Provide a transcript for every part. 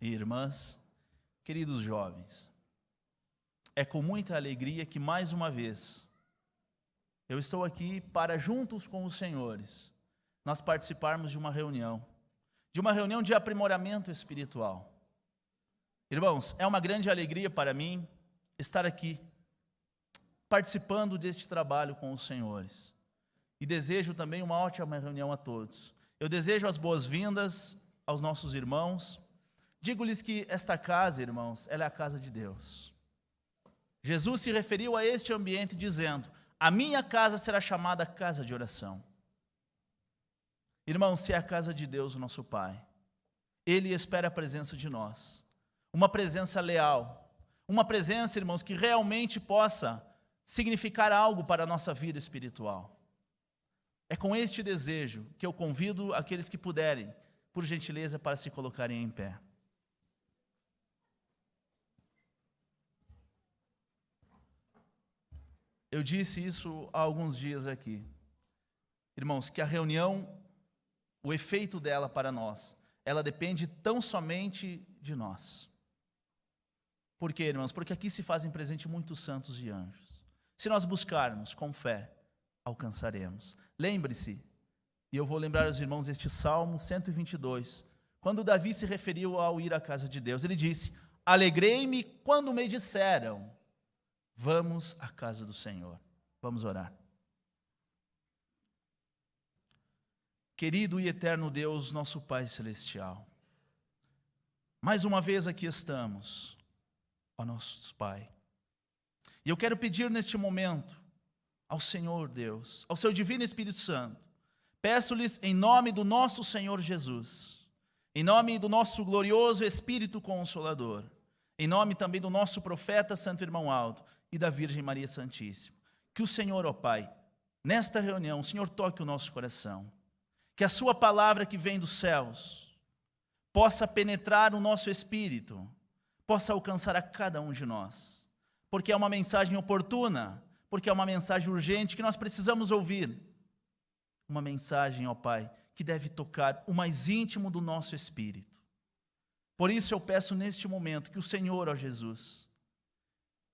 e irmãs, queridos jovens, é com muita alegria que mais uma vez eu estou aqui para, juntos com os senhores, nós participarmos de uma reunião de aprimoramento espiritual. Irmãos, é uma grande alegria para mim estar aqui, participando deste trabalho com os senhores. E desejo também uma ótima reunião a todos. Eu desejo as boas-vindas aos nossos irmãos. Digo-lhes que esta casa, irmãos, ela é a casa de Deus. Jesus se referiu a este ambiente dizendo: a minha casa será chamada casa de oração. Irmãos, se é a casa de Deus, o nosso Pai, Ele espera a presença de nós. Uma presença leal. Uma presença, irmãos, que realmente possa significar algo para a nossa vida espiritual. É com este desejo que eu convido aqueles que puderem, por gentileza, para se colocarem em pé. Eu disse isso há alguns dias aqui. Irmãos, que a reunião, o efeito dela para nós, ela depende tão somente de nós. Por quê, irmãos? Porque aqui se fazem presente muitos santos e anjos. Se nós buscarmos com fé, alcançaremos. Lembre-se, e eu vou lembrar aos irmãos este Salmo 122, quando Davi se referiu ao ir à casa de Deus, ele disse: alegrei-me quando me disseram, vamos à casa do Senhor. Vamos orar. Querido e eterno Deus, nosso Pai Celestial, mais uma vez aqui estamos, ó nosso Pai. E eu quero pedir neste momento ao Senhor Deus, ao seu Divino Espírito Santo, peço-lhes em nome do nosso Senhor Jesus, em nome do nosso glorioso Espírito Consolador, em nome também do nosso profeta Santo Irmão Aldo e da Virgem Maria Santíssima, que o Senhor, ó Pai, nesta reunião, o Senhor toque o nosso coração, que a sua palavra que vem dos céus possa penetrar o nosso espírito, possa alcançar a cada um de nós, porque é uma mensagem oportuna, porque é uma mensagem urgente que nós precisamos ouvir. Uma mensagem, ó Pai, que deve tocar o mais íntimo do nosso espírito. Por isso eu peço neste momento que o Senhor, ó Jesus,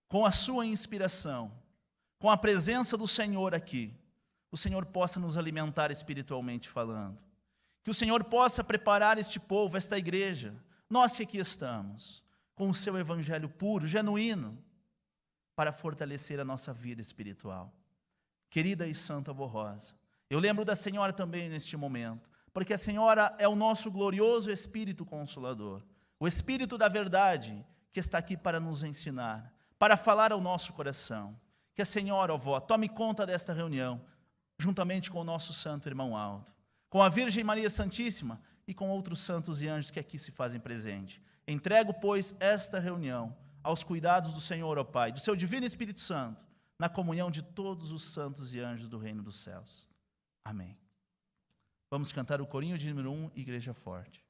com a sua inspiração, com a presença do Senhor aqui, o Senhor possa nos alimentar espiritualmente falando. Que o Senhor possa preparar este povo, esta igreja, nós que aqui estamos, com o seu evangelho puro, genuíno, para fortalecer a nossa vida espiritual. Querida e santa avó Rosa, eu lembro da senhora também neste momento, porque a senhora é o nosso glorioso Espírito Consolador, o Espírito da verdade que está aqui para nos ensinar, para falar ao nosso coração. Que a senhora, ó avó, tome conta desta reunião, juntamente com o nosso santo irmão Aldo, com a Virgem Maria Santíssima e com outros santos e anjos que aqui se fazem presente. Entrego, pois, esta reunião aos cuidados do Senhor, ó Pai, do seu Divino Espírito Santo, na comunhão de todos os santos e anjos do reino dos céus. Amém. Vamos cantar o corinho de número 1, Igreja Forte.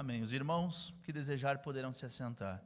Amém. Os irmãos que desejar poderão se assentar.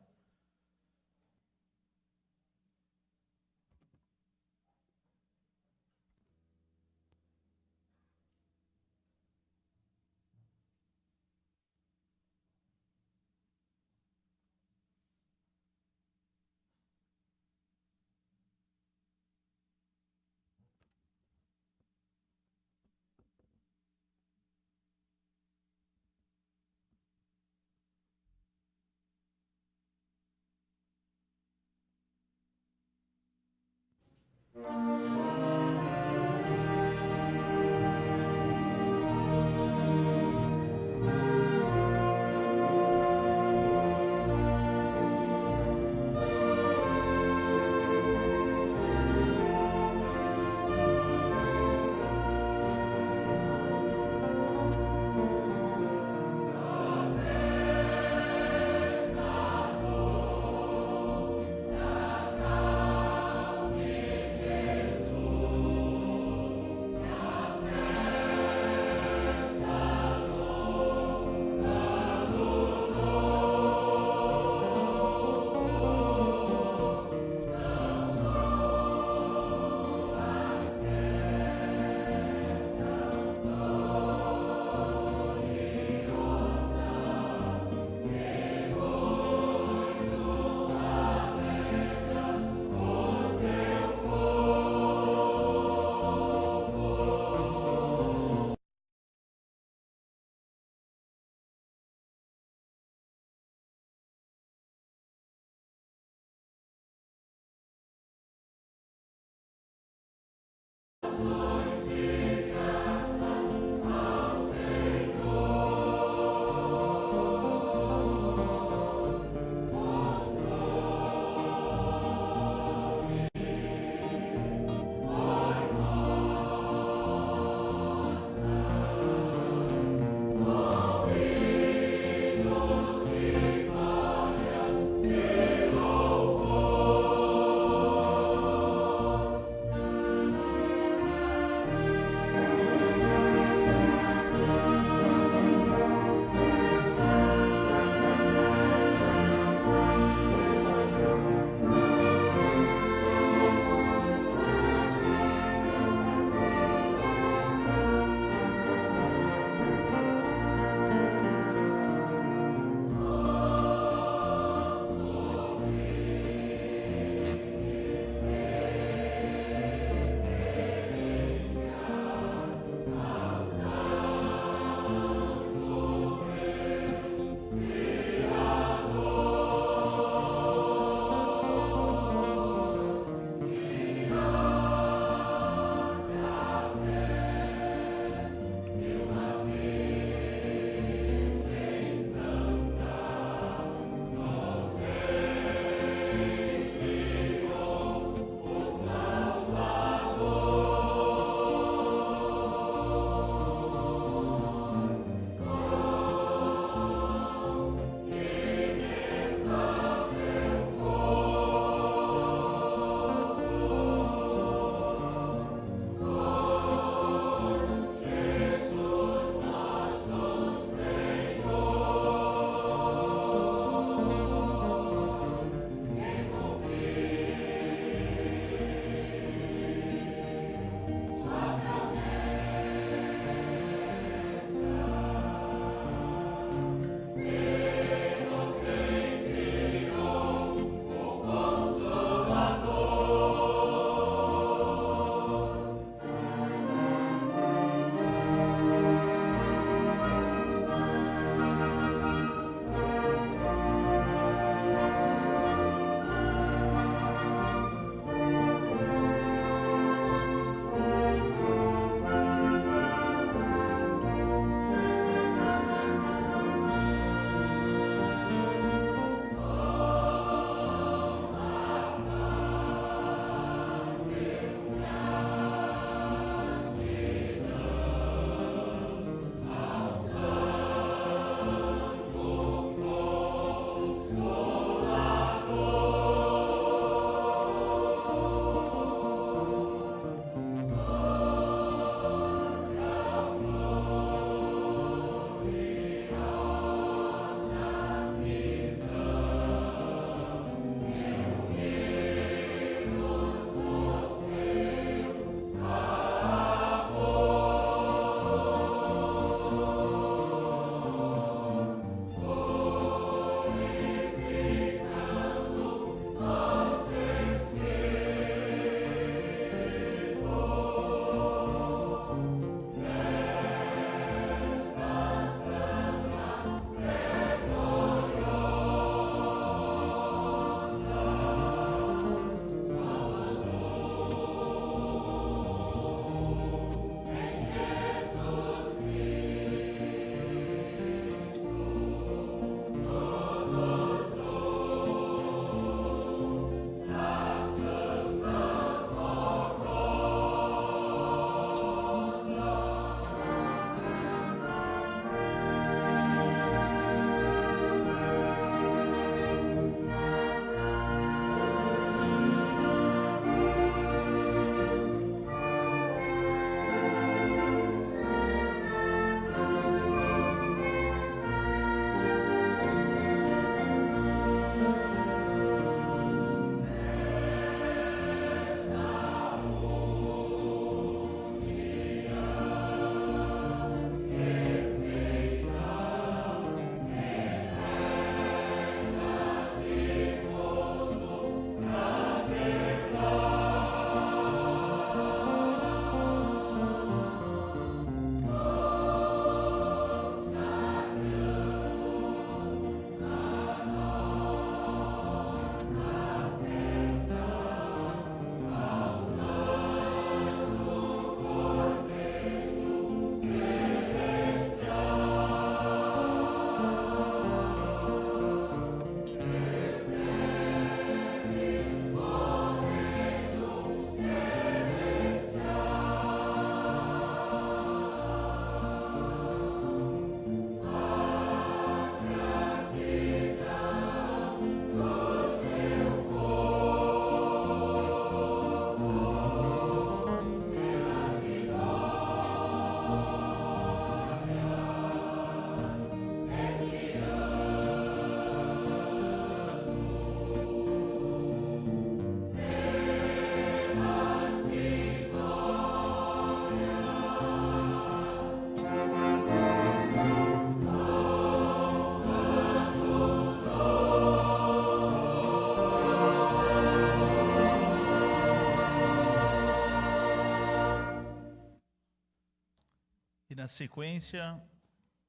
Na sequência,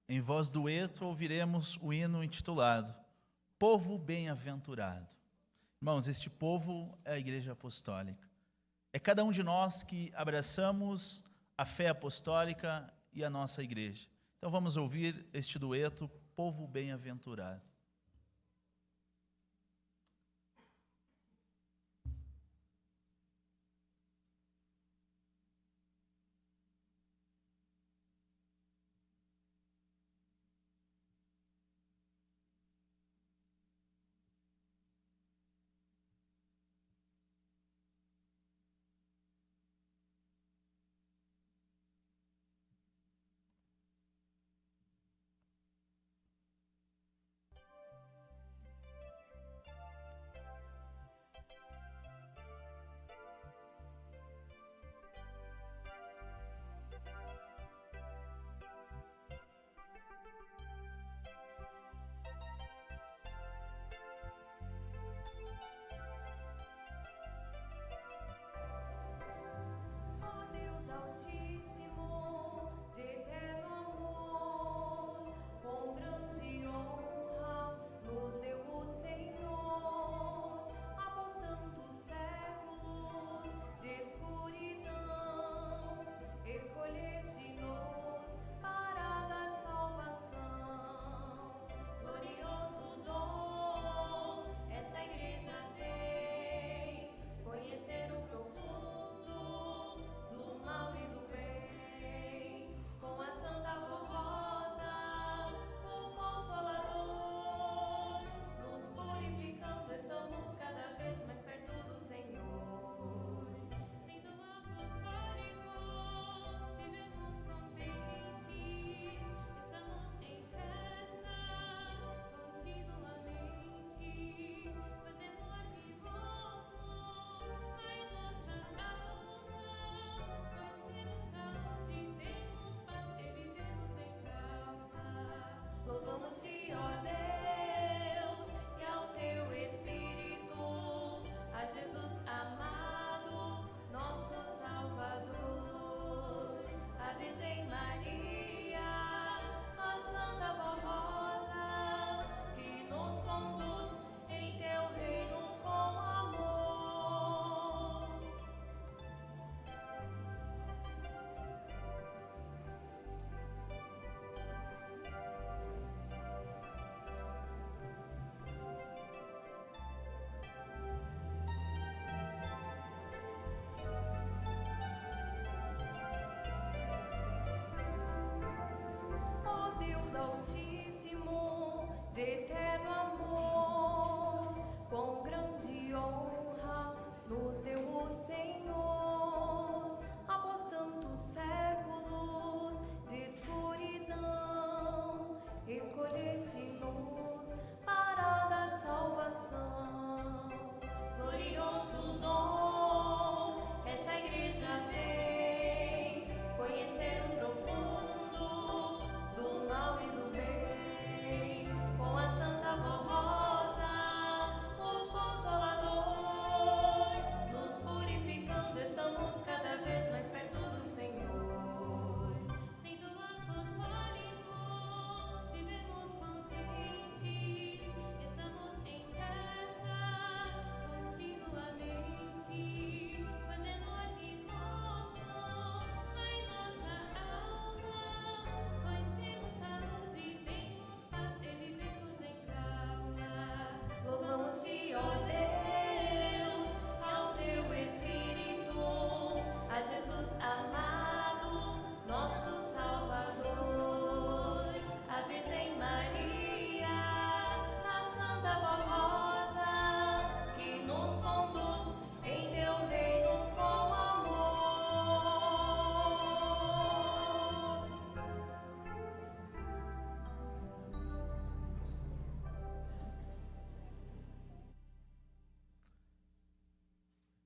em voz dueto, ouviremos o hino intitulado Povo Bem-aventurado. Irmãos, este povo é a Igreja Apostólica. É cada um de nós que abraçamos a fé apostólica e a nossa igreja. Então vamos ouvir este dueto, Povo Bem-aventurado.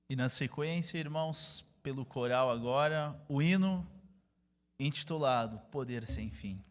E na sequência, irmãos, pelo coral agora, o hino intitulado Poder Sem Fim.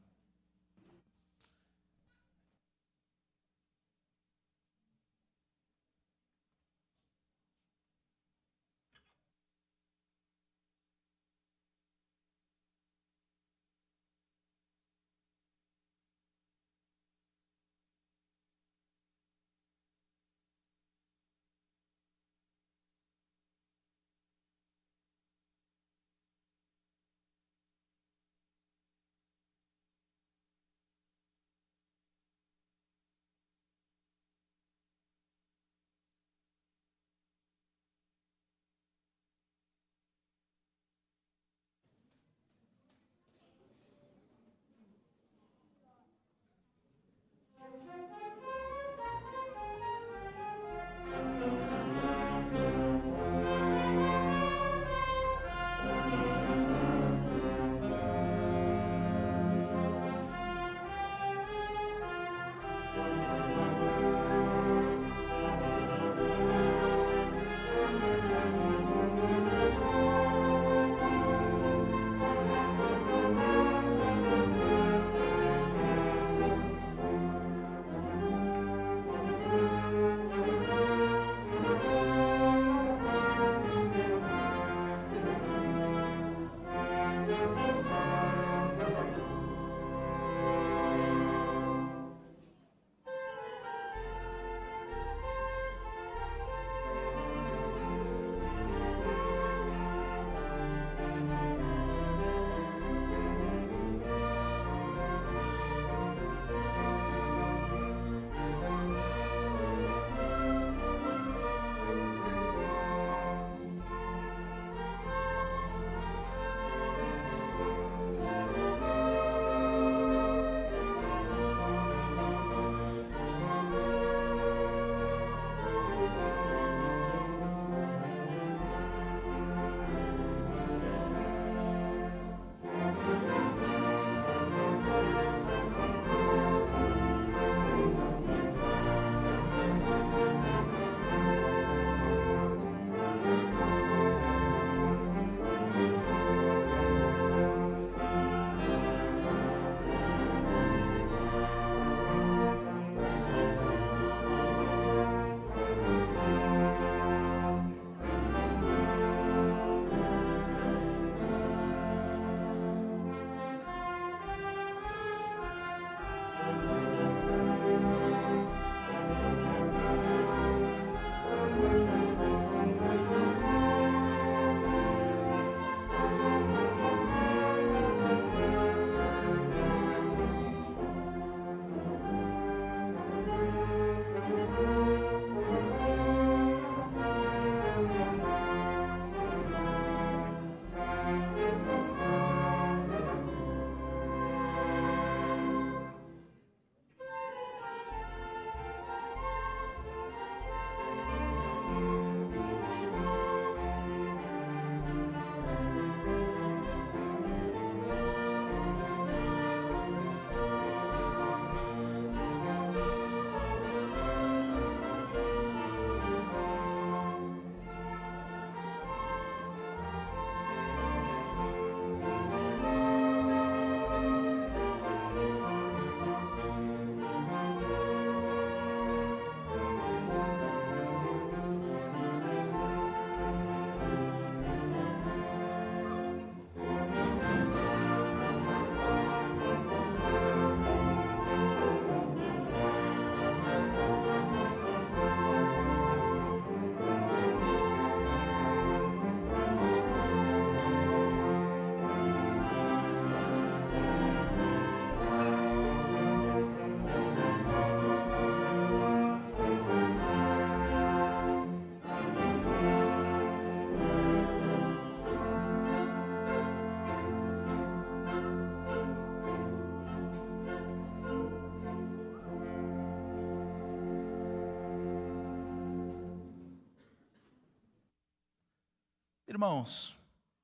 Irmãos,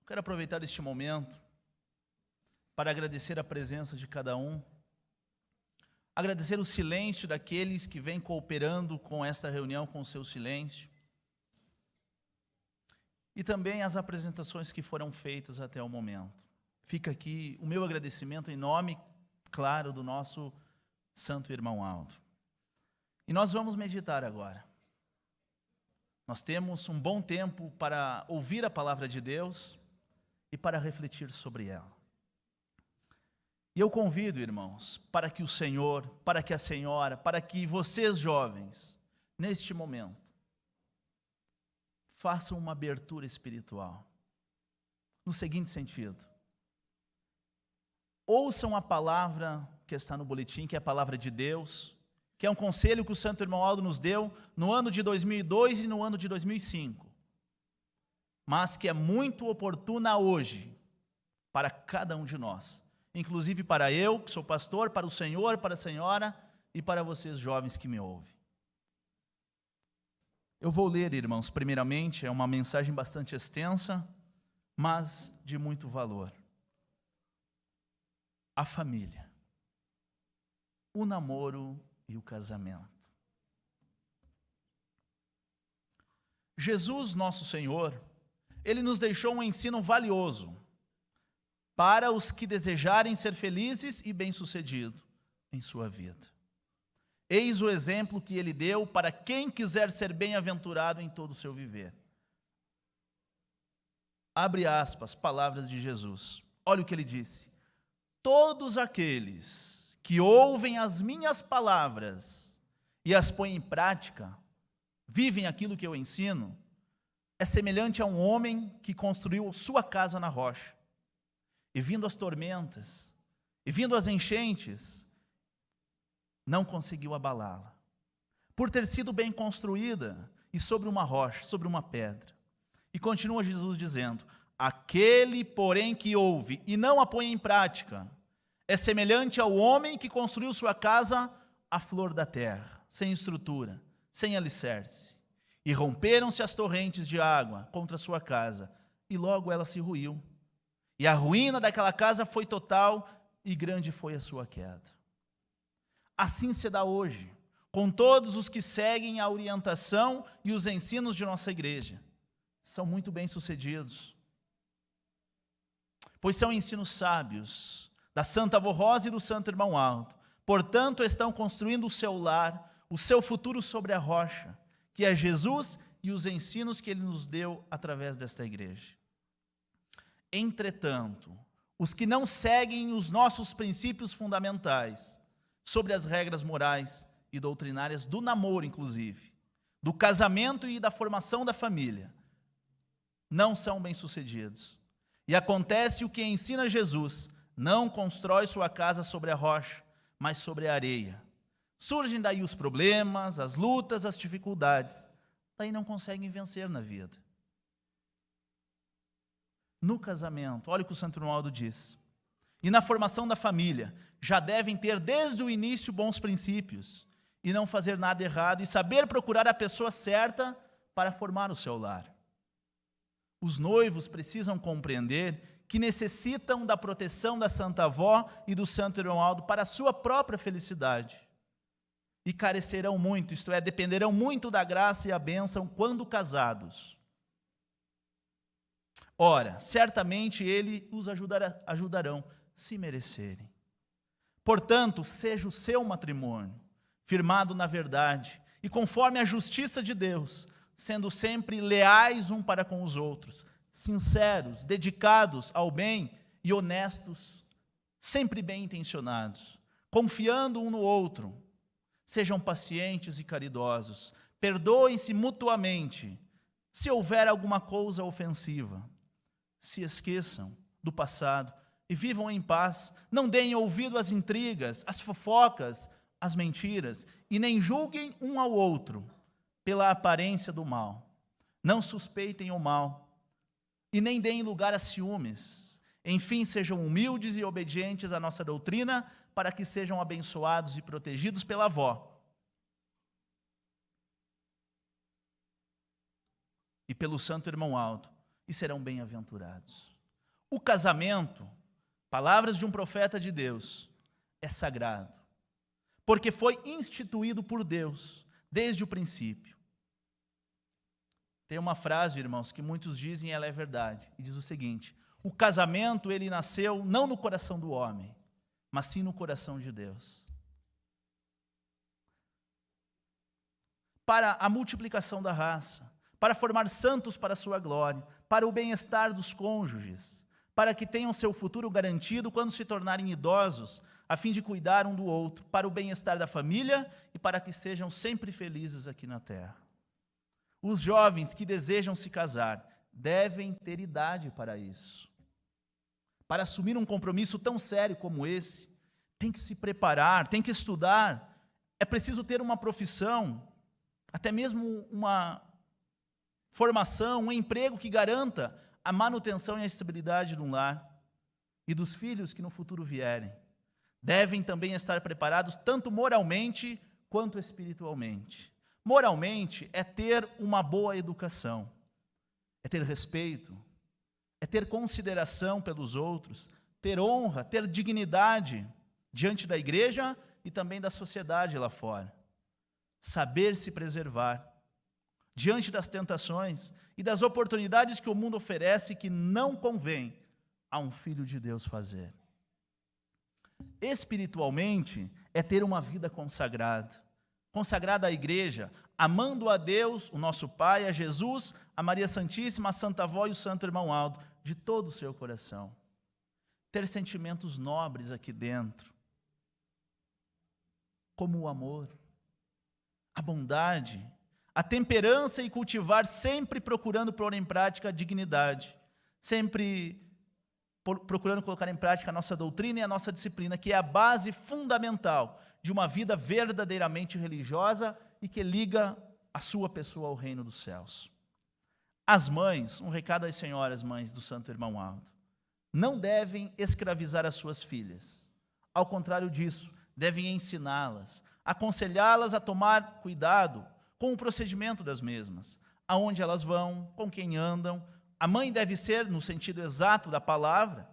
quero aproveitar este momento para agradecer a presença de cada um, agradecer o silêncio daqueles que vêm cooperando com esta reunião, com o seu silêncio, e também as apresentações que foram feitas até o momento. Fica aqui o meu agradecimento em nome, claro, do nosso santo irmão Aldo. E nós vamos meditar agora. Nós temos um bom tempo para ouvir a palavra de Deus e para refletir sobre ela. E eu convido, irmãos, para que o Senhor, para que a Senhora, para que vocês jovens, neste momento, façam uma abertura espiritual. No seguinte sentido: ouçam a palavra que está no boletim, que é a palavra de Deus, que é um conselho que o Santo Irmão Aldo nos deu no ano de 2002 e no ano de 2005, mas que é muito oportuna hoje para cada um de nós, inclusive para eu, que sou pastor, para o Senhor, para a Senhora e para vocês jovens que me ouvem. Eu vou ler, irmãos, primeiramente, é uma mensagem bastante extensa, mas de muito valor. A família, o namoro e o casamento. Jesus, nosso Senhor, Ele nos deixou um ensino valioso para os que desejarem ser felizes e bem-sucedidos em sua vida. Eis o exemplo que Ele deu para quem quiser ser bem-aventurado em todo o seu viver. Abre aspas, palavras de Jesus. Olha o que Ele disse: todos aqueles que ouvem as minhas palavras e as põem em prática, vivem aquilo que eu ensino, é semelhante a um homem que construiu sua casa na rocha. E vindo as tormentas, e vindo as enchentes, não conseguiu abalá-la, por ter sido bem construída e sobre uma rocha, sobre uma pedra. E continua Jesus dizendo: aquele, porém, que ouve e não a põe em prática, é semelhante ao homem que construiu sua casa à flor da terra, sem estrutura, sem alicerce. E romperam-se as torrentes de água contra sua casa, e logo ela se ruiu. E a ruína daquela casa foi total, e grande foi a sua queda. Assim se dá hoje, com todos os que seguem a orientação e os ensinos de nossa igreja. São muito bem-sucedidos, pois são ensinos sábios da Santa Avó Rosa e do Santo Irmão Aldo. Portanto, estão construindo o seu lar, o seu futuro sobre a rocha, que é Jesus e os ensinos que Ele nos deu através desta igreja. Entretanto, os que não seguem os nossos princípios fundamentais, sobre as regras morais e doutrinárias do namoro, inclusive, do casamento e da formação da família, não são bem-sucedidos. E acontece o que ensina Jesus: não constrói sua casa sobre a rocha, mas sobre a areia. Surgem daí os problemas, as lutas, as dificuldades. Daí não conseguem vencer na vida. No casamento, olha o que o Santo Irmão Aldo diz: e na formação da família, já devem ter desde o início bons princípios, e não fazer nada errado, e saber procurar a pessoa certa para formar o seu lar. Os noivos precisam compreender que necessitam da proteção da Santa Avó e do Santo Irmão Aldo para a sua própria felicidade. E carecerão muito, isto é, dependerão muito da graça e a bênção quando casados. Ora, certamente Ele os ajudarão, se merecerem. Portanto, seja o seu matrimônio firmado na verdade e conforme a justiça de Deus, sendo sempre leais um para com os outros, sinceros, dedicados ao bem e honestos, sempre bem intencionados, confiando um no outro. Sejam pacientes e caridosos, perdoem-se mutuamente, se houver alguma coisa ofensiva. Se esqueçam do passado e vivam em paz. Não deem ouvido às intrigas, às fofocas, às mentiras, e nem julguem um ao outro pela aparência do mal. Não suspeitem o mal, e nem deem lugar a ciúmes. Enfim, sejam humildes e obedientes à nossa doutrina, para que sejam abençoados e protegidos pela avó e pelo Santo Irmão Aldo, e serão bem-aventurados. O casamento, palavras de um profeta de Deus, é sagrado, porque foi instituído por Deus desde o princípio. Tem uma frase, irmãos, que muitos dizem e ela é verdade, e diz o seguinte: o casamento, ele nasceu não no coração do homem, mas sim no coração de Deus. Para a multiplicação da raça, para formar santos para a sua glória, para o bem-estar dos cônjuges, para que tenham seu futuro garantido quando se tornarem idosos, a fim de cuidar um do outro, para o bem-estar da família e para que sejam sempre felizes aqui na terra. Os jovens que desejam se casar devem ter idade para isso. Para assumir um compromisso tão sério como esse, tem que se preparar, tem que estudar, é preciso ter uma profissão, até mesmo uma formação, um emprego que garanta a manutenção e a estabilidade de um lar e dos filhos que no futuro vierem. Devem também estar preparados tanto moralmente quanto espiritualmente. Moralmente é ter uma boa educação, é ter respeito, é ter consideração pelos outros, ter honra, ter dignidade diante da igreja e também da sociedade lá fora. Saber se preservar diante das tentações e das oportunidades que o mundo oferece que não convém a um filho de Deus fazer. Espiritualmente é ter uma vida consagrada, consagrada à igreja, amando a Deus, o nosso Pai, a Jesus, a Maria Santíssima, a Santa Avó e o Santo Irmão Aldo, de todo o seu coração. Ter sentimentos nobres aqui dentro, como o amor, a bondade, a temperança e cultivar sempre procurando pôr em prática a dignidade, sempre procurando colocar em prática a nossa doutrina e a nossa disciplina, que é a base fundamental de uma vida verdadeiramente religiosa e que liga a sua pessoa ao reino dos céus. As mães, um recado às senhoras mães do Santo Irmão Aldo, não devem escravizar as suas filhas. Ao contrário disso, devem ensiná-las, aconselhá-las a tomar cuidado com o procedimento das mesmas, aonde elas vão, com quem andam. A mãe deve ser, no sentido exato da palavra,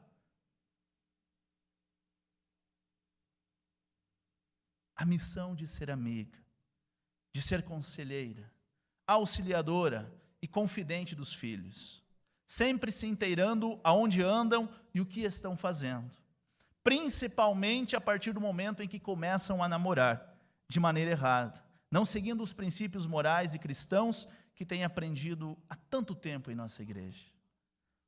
a missão de ser amiga, de ser conselheira, auxiliadora e confidente dos filhos, sempre se inteirando aonde andam e o que estão fazendo, principalmente a partir do momento em que começam a namorar de maneira errada, não seguindo os princípios morais e cristãos que têm aprendido há tanto tempo em nossa igreja.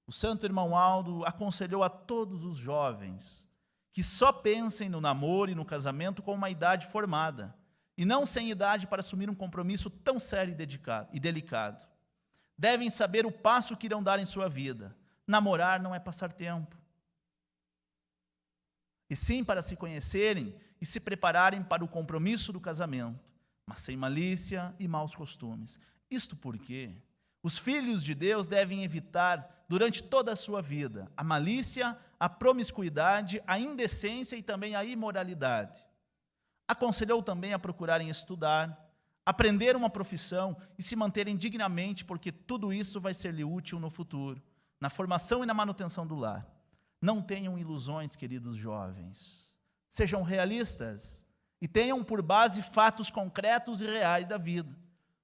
O Santo Irmão Aldo aconselhou a todos os jovens que só pensem no namoro e no casamento com uma idade formada, e não sem idade para assumir um compromisso tão sério e delicado. Devem saber o passo que irão dar em sua vida. Namorar não é passar tempo, e sim para se conhecerem e se prepararem para o compromisso do casamento, mas sem malícia e maus costumes. Isto porque os filhos de Deus devem evitar, durante toda a sua vida, a malícia, a promiscuidade, a indecência e também a imoralidade. Aconselhou também a procurarem estudar, aprender uma profissão e se manterem dignamente, porque tudo isso vai ser-lhe útil no futuro, na formação e na manutenção do lar. Não tenham ilusões, queridos jovens. Sejam realistas e tenham por base fatos concretos e reais da vida.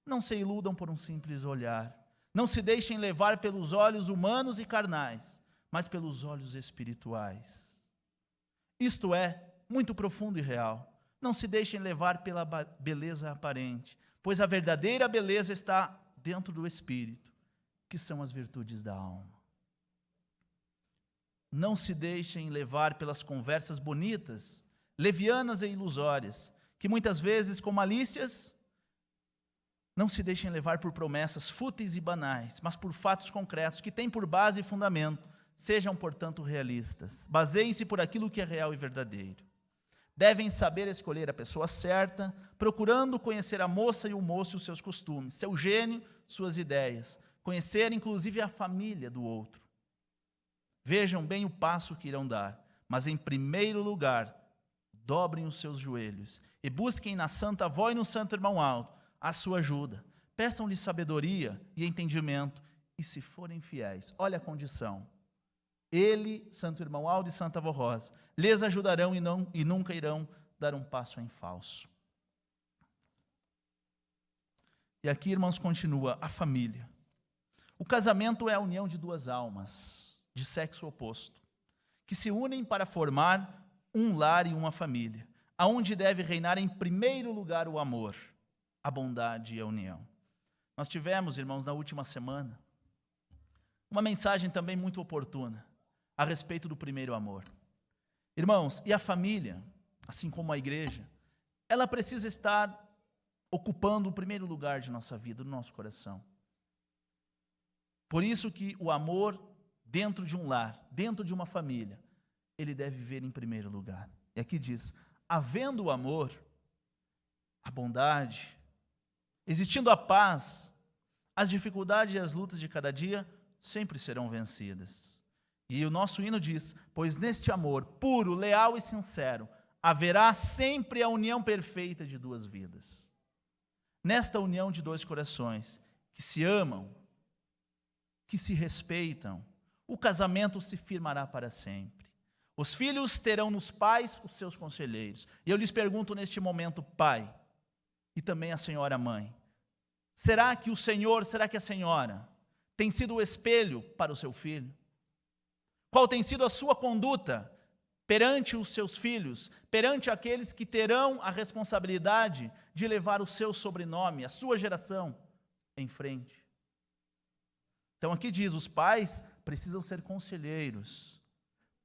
Não se iludam por um simples olhar. Não se deixem levar pelos olhos humanos e carnais, mas pelos olhos espirituais. Isto é muito profundo e real. Não se deixem levar pela beleza aparente, pois a verdadeira beleza está dentro do espírito, que são as virtudes da alma. Não se deixem levar pelas conversas bonitas, levianas e ilusórias, que muitas vezes com malícias. Não se deixem levar por promessas fúteis e banais, mas por fatos concretos que têm por base e fundamento. Sejam, portanto, realistas. Baseiem-se por aquilo que é real e verdadeiro. Devem saber escolher a pessoa certa, procurando conhecer a moça e o moço e os seus costumes, seu gênio, suas ideias. Conhecer, inclusive, a família do outro. Vejam bem o passo que irão dar, mas, em primeiro lugar, dobrem os seus joelhos e busquem na Santa Avó e no Santo Irmão Aldo a sua ajuda. Peçam-lhe sabedoria e entendimento e se forem fiéis, olha a condição, ele, santo irmão Aldo e santa avó Rosa, lhes ajudarão e nunca irão dar um passo em falso. E aqui, irmãos, continua a família. O casamento é a união de duas almas, de sexo oposto, que se unem para formar um lar e uma família, aonde deve reinar em primeiro lugar o amor, a bondade e a união. Nós tivemos, irmãos, na última semana, uma mensagem também muito oportuna, a respeito do primeiro amor. Irmãos, e a família, assim como a igreja, ela precisa estar ocupando o primeiro lugar de nossa vida, do nosso coração. Por isso que o amor dentro de um lar, dentro de uma família, ele deve viver em primeiro lugar. E aqui diz, havendo o amor, a bondade, existindo a paz, as dificuldades e as lutas de cada dia sempre serão vencidas. E o nosso hino diz, pois neste amor puro, leal e sincero, haverá sempre a união perfeita de duas vidas. Nesta união de dois corações, que se amam, que se respeitam, o casamento se firmará para sempre. Os filhos terão nos pais os seus conselheiros. E eu lhes pergunto neste momento, pai, e também a senhora mãe, será que o senhor, será que a senhora tem sido o espelho para o seu filho? Qual tem sido a sua conduta perante os seus filhos, perante aqueles que terão a responsabilidade de levar o seu sobrenome, a sua geração, em frente? Então aqui diz, os pais precisam ser conselheiros,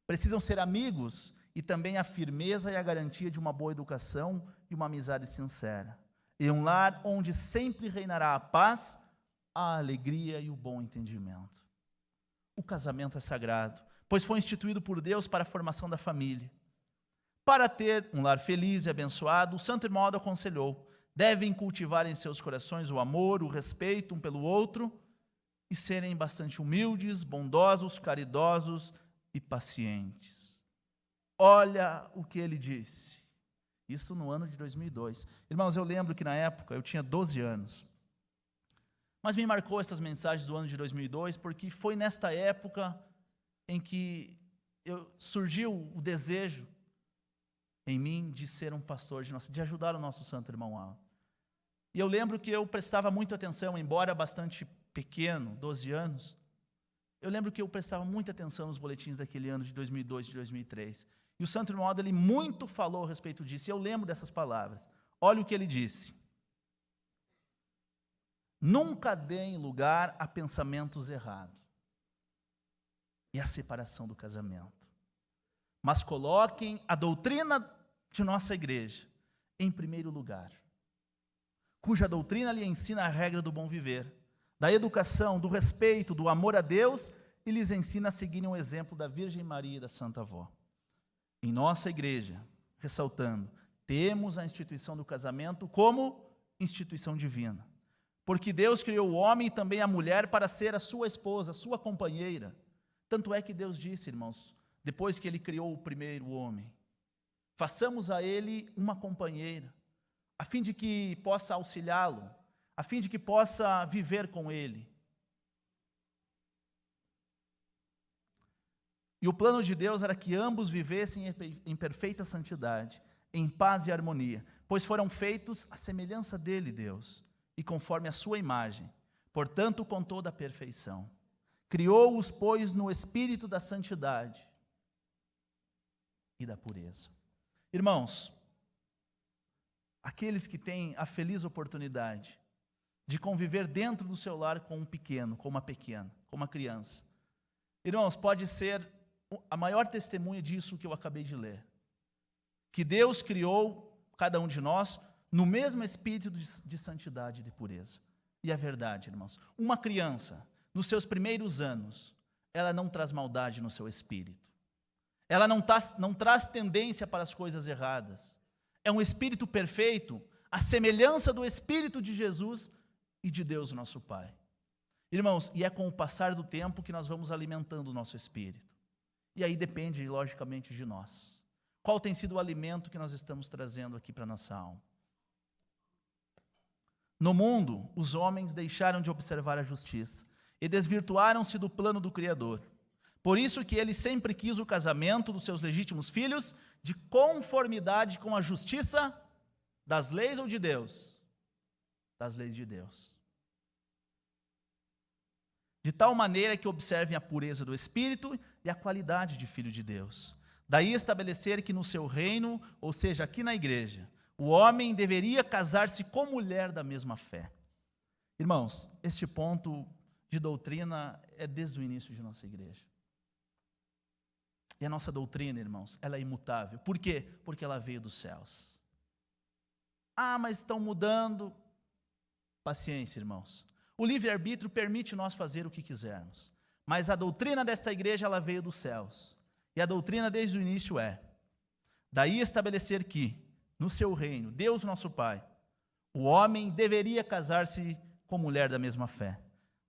precisam ser amigos e também a firmeza e a garantia de uma boa educação e uma amizade sincera. E um lar onde sempre reinará a paz, a alegria e o bom entendimento. O casamento é sagrado, pois foi instituído por Deus para a formação da família. Para ter um lar feliz e abençoado, o Santo Irmão Aldo aconselhou, devem cultivar em seus corações o amor, o respeito um pelo outro e serem bastante humildes, bondosos, caridosos e pacientes. Olha o que ele disse. Isso no ano de 2002. Irmãos, eu lembro que na época eu tinha 12 anos. Mas me marcou essas mensagens do ano de 2002 porque foi nesta época em que surgiu o desejo em mim de ser um pastor, de ajudar o nosso santo irmão Aldo. E eu lembro que eu prestava muita atenção, embora bastante pequeno, 12 anos, eu lembro que eu prestava muita atenção nos boletins daquele ano de 2002, de 2003. E o santo irmão Aldo, ele muito falou a respeito disso, e eu lembro dessas palavras. Olha o que ele disse. Nunca deem lugar a pensamentos errados e a separação do casamento, mas coloquem a doutrina de nossa igreja em primeiro lugar, cuja doutrina lhe ensina a regra do bom viver, da educação, do respeito, do amor a Deus e lhes ensina a seguirem o exemplo da Virgem Maria e da Santa Avó. Em nossa igreja, ressaltando, temos a instituição do casamento como instituição divina, porque Deus criou o homem e também a mulher para ser a sua esposa, a sua companheira. Tanto é que Deus disse, irmãos, depois que Ele criou o primeiro homem, façamos a ele uma companheira, a fim de que possa auxiliá-lo, a fim de que possa viver com ele. E o plano de Deus era que ambos vivessem em perfeita santidade, em paz e harmonia, pois foram feitos à semelhança dele, Deus, e conforme a sua imagem, portanto, com toda a perfeição. Criou-os, pois, no espírito da santidade e da pureza. Irmãos, aqueles que têm a feliz oportunidade de conviver dentro do seu lar com um pequeno, com uma pequena, com uma criança, irmãos, pode ser a maior testemunha disso que eu acabei de ler. Que Deus criou cada um de nós no mesmo espírito de santidade e de pureza. E a verdade, irmãos, uma criança, nos seus primeiros anos, ela não traz maldade no seu espírito. Ela não traz tendência para as coisas erradas. É um espírito perfeito, a semelhança do Espírito de Jesus e de Deus, nosso Pai. Irmãos, e é com o passar do tempo que nós vamos alimentando o nosso espírito. E aí depende, logicamente, de nós. Qual tem sido o alimento que nós estamos trazendo aqui para a nossa alma? No mundo, os homens deixaram de observar a justiça e desvirtuaram-se do plano do Criador. Por isso que ele sempre quis o casamento dos seus legítimos filhos de conformidade com a justiça das leis ou de Deus? Das leis de Deus. De tal maneira que observem a pureza do espírito e a qualidade de filho de Deus. Daí estabelecer que no seu reino, ou seja, aqui na igreja, o homem deveria casar-se com mulher da mesma fé. Irmãos, este ponto de doutrina é desde o início de nossa igreja. E a nossa doutrina, irmãos, ela é imutável. Por quê? Porque ela veio dos céus. Ah, mas estão mudando. Paciência, irmãos. O livre-arbítrio permite nós fazer o que quisermos. Mas a doutrina desta igreja, ela veio dos céus. E a doutrina desde o início é: daí estabelecer que, no seu reino, Deus nosso Pai, o homem deveria casar-se com mulher da mesma fé.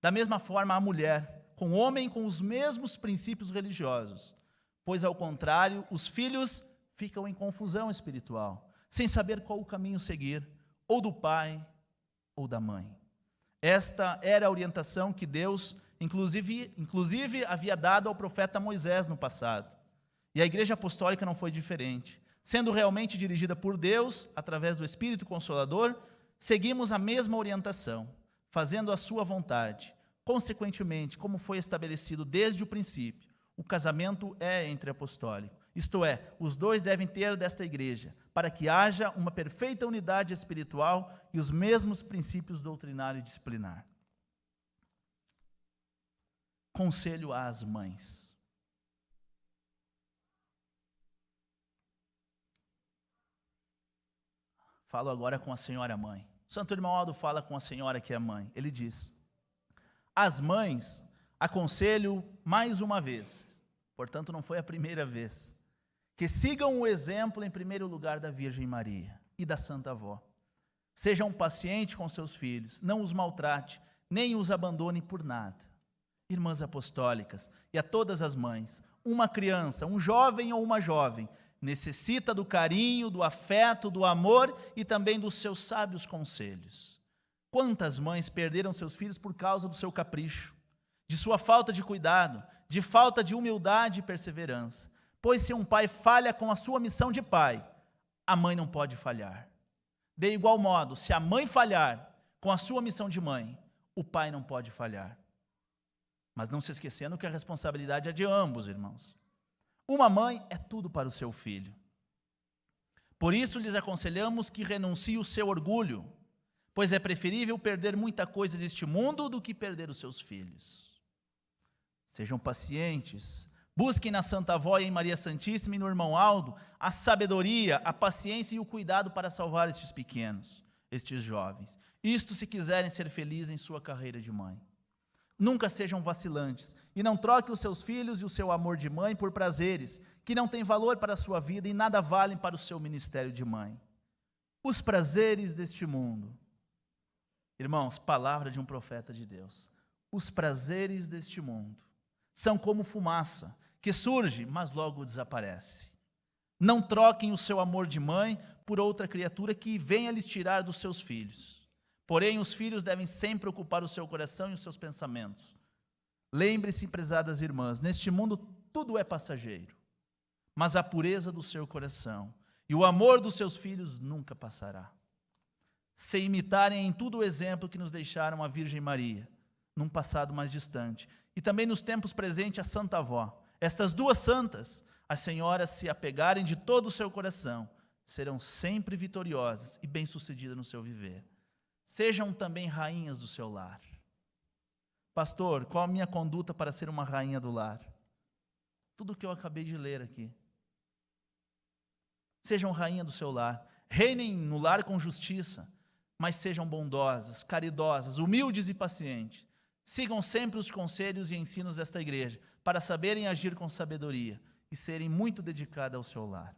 Da mesma forma, a mulher, com o homem com os mesmos princípios religiosos. Pois, ao contrário, os filhos ficam em confusão espiritual, sem saber qual o caminho seguir, ou do pai, ou da mãe. Esta era a orientação que Deus, inclusive havia dado ao profeta Moisés no passado. E a Igreja Apostólica não foi diferente. Sendo realmente dirigida por Deus, através do Espírito Consolador, seguimos a mesma orientação, fazendo a sua vontade. Consequentemente, como foi estabelecido desde o princípio, o casamento é entre apostólico. Isto é, os dois devem ter desta igreja, para que haja uma perfeita unidade espiritual e os mesmos princípios doutrinário e disciplinar. Conselho às mães. Falo agora com a senhora mãe. O Santo Irmão Aldo fala com a senhora que é mãe. Ele diz: as mães, aconselho mais uma vez, portanto não foi a primeira vez, que sigam o exemplo em primeiro lugar da Virgem Maria e da Santa Avó. Sejam pacientes com seus filhos, não os maltrate, nem os abandone por nada. Irmãs apostólicas e a todas as mães, uma criança, um jovem ou uma jovem, necessita do carinho, do afeto, do amor e também dos seus sábios conselhos. Quantas mães perderam seus filhos por causa do seu capricho, de sua falta de cuidado, de falta de humildade e perseverança? Pois se um pai falha com a sua missão de pai, a mãe não pode falhar. De igual modo, se a mãe falhar com a sua missão de mãe, o pai não pode falhar. Mas não se esquecendo que a responsabilidade é de ambos, irmãos. Uma mãe é tudo para o seu filho. Por isso lhes aconselhamos que renuncie o seu orgulho, pois é preferível perder muita coisa deste mundo do que perder os seus filhos. Sejam pacientes, busquem na Santa Avó e em Maria Santíssima e no Irmão Aldo a sabedoria, a paciência e o cuidado para salvar estes pequenos, estes jovens. Isto se quiserem ser felizes em sua carreira de mãe. Nunca sejam vacilantes e não troquem os seus filhos e o seu amor de mãe por prazeres que não têm valor para a sua vida e nada valem para o seu ministério de mãe. Os prazeres deste mundo. Irmãos, palavra de um profeta de Deus. Os prazeres deste mundo são como fumaça, que surge, mas logo desaparece. Não troquem o seu amor de mãe por outra criatura que venha lhes tirar dos seus filhos. Porém, os filhos devem sempre ocupar o seu coração e os seus pensamentos. Lembre-se, prezadas irmãs, neste mundo tudo é passageiro, mas a pureza do seu coração e o amor dos seus filhos nunca passará. Se imitarem em tudo o exemplo que nos deixaram a Virgem Maria, num passado mais distante, e também nos tempos presentes a Santa Avó, estas duas santas, as senhoras se apegarem de todo o seu coração, serão sempre vitoriosas e bem-sucedidas no seu viver. Sejam também rainhas do seu lar. Pastor, qual a minha conduta para ser uma rainha do lar? Tudo o que eu acabei de ler aqui. Sejam rainha do seu lar. Reinem no lar com justiça, mas sejam bondosas, caridosas, humildes e pacientes. Sigam sempre os conselhos e ensinos desta igreja, para saberem agir com sabedoria e serem muito dedicadas ao seu lar.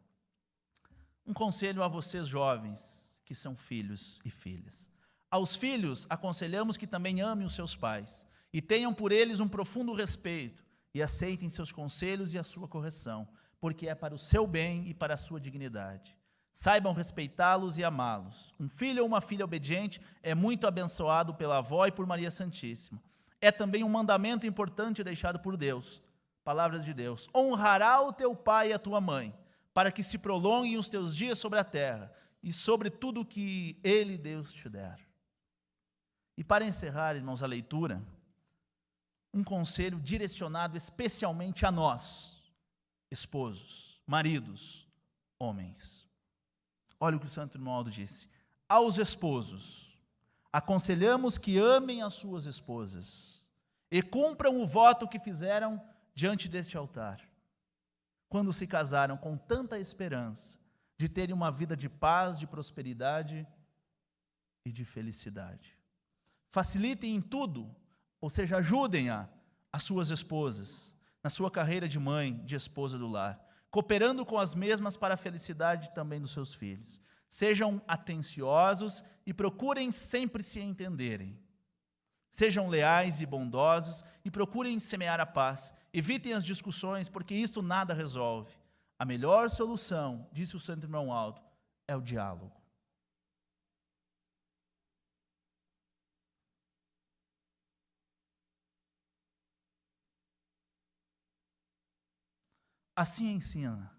Um conselho a vocês jovens, que são filhos e filhas. Aos filhos, aconselhamos que também amem os seus pais e tenham por eles um profundo respeito e aceitem seus conselhos e a sua correção, porque é para o seu bem e para a sua dignidade. Saibam respeitá-los e amá-los. Um filho ou uma filha obediente é muito abençoado pela avó e por Maria Santíssima. é também um mandamento importante deixado por Deus. Palavras de Deus. Honrará o teu pai e a tua mãe, para que se prolonguem os teus dias sobre a terra, e sobre tudo o que Ele, Deus, te der. E para encerrar, irmãos, a leitura, um conselho direcionado especialmente a nós, esposos, maridos, homens. Olha o que o Santo Irmão Aldo disse. Aos esposos, aconselhamos que amem as suas esposas e cumpram o voto que fizeram diante deste altar, quando se casaram com tanta esperança de terem uma vida de paz, de prosperidade e de felicidade. Facilitem em tudo, ou seja, ajudem as suas esposas, na sua carreira de mãe, de esposa do lar, cooperando com as mesmas para a felicidade também dos seus filhos. Sejam atenciosos e procurem sempre se entenderem. Sejam leais e bondosos e procurem semear a paz. Evitem as discussões, porque isto nada resolve. A melhor solução, disse o Santo Irmão Aldo, é o diálogo. Assim ensina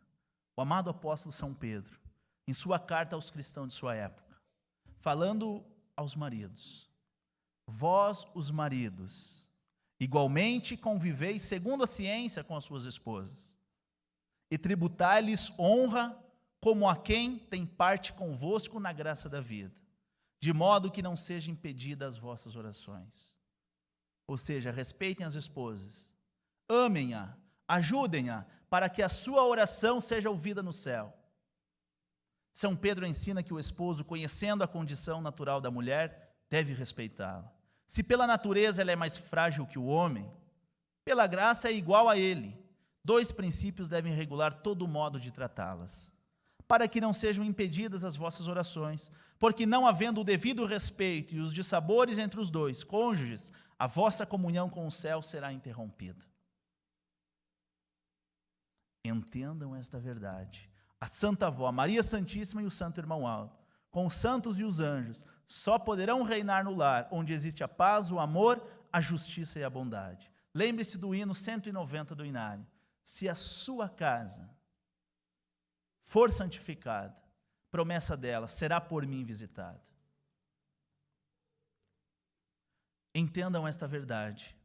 o amado apóstolo São Pedro, em sua carta aos cristãos de sua época, falando aos maridos. Vós, os maridos, igualmente conviveis segundo a ciência com as suas esposas, e tributai-lhes honra como a quem tem parte convosco na graça da vida, de modo que não sejam impedidas as vossas orações. Ou seja, respeitem as esposas, amem-a, ajudem-a, para que a sua oração seja ouvida no céu. São Pedro ensina que o esposo, conhecendo a condição natural da mulher, deve respeitá-la. Se pela natureza ela é mais frágil que o homem, pela graça é igual a ele. Dois princípios devem regular todo o modo de tratá-las, para que não sejam impedidas as vossas orações, porque não havendo o devido respeito e os dissabores entre os dois cônjuges, a vossa comunhão com o céu será interrompida. Entendam esta verdade. A Santa Avó, Maria Santíssima e o Santo Irmão Aldo, com os santos e os anjos, só poderão reinar no lar onde existe a paz, o amor, a justiça e a bondade. Lembre-se do hino 190 do Inário. Se a sua casa for santificada, promessa dela, será por mim visitada. Entendam esta verdade.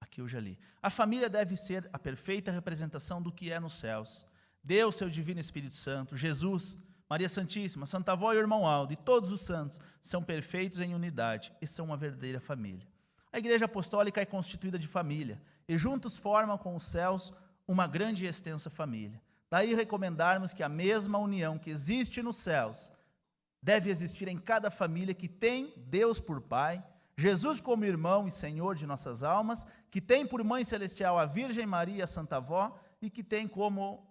Aqui eu já li. A família deve ser a perfeita representação do que é nos céus. Deus, seu divino Espírito Santo, Jesus, Maria Santíssima, Santa Avó e o Irmão Aldo, e todos os santos são perfeitos em unidade e são uma verdadeira família. A Igreja Apostólica é constituída de família, e juntos formam com os céus uma grande e extensa família. Daí recomendarmos que a mesma união que existe nos céus deve existir em cada família que tem Deus por Pai, Jesus como irmão e Senhor de nossas almas, que tem por Mãe Celestial a Virgem Maria, a Santa Avó, e que tem como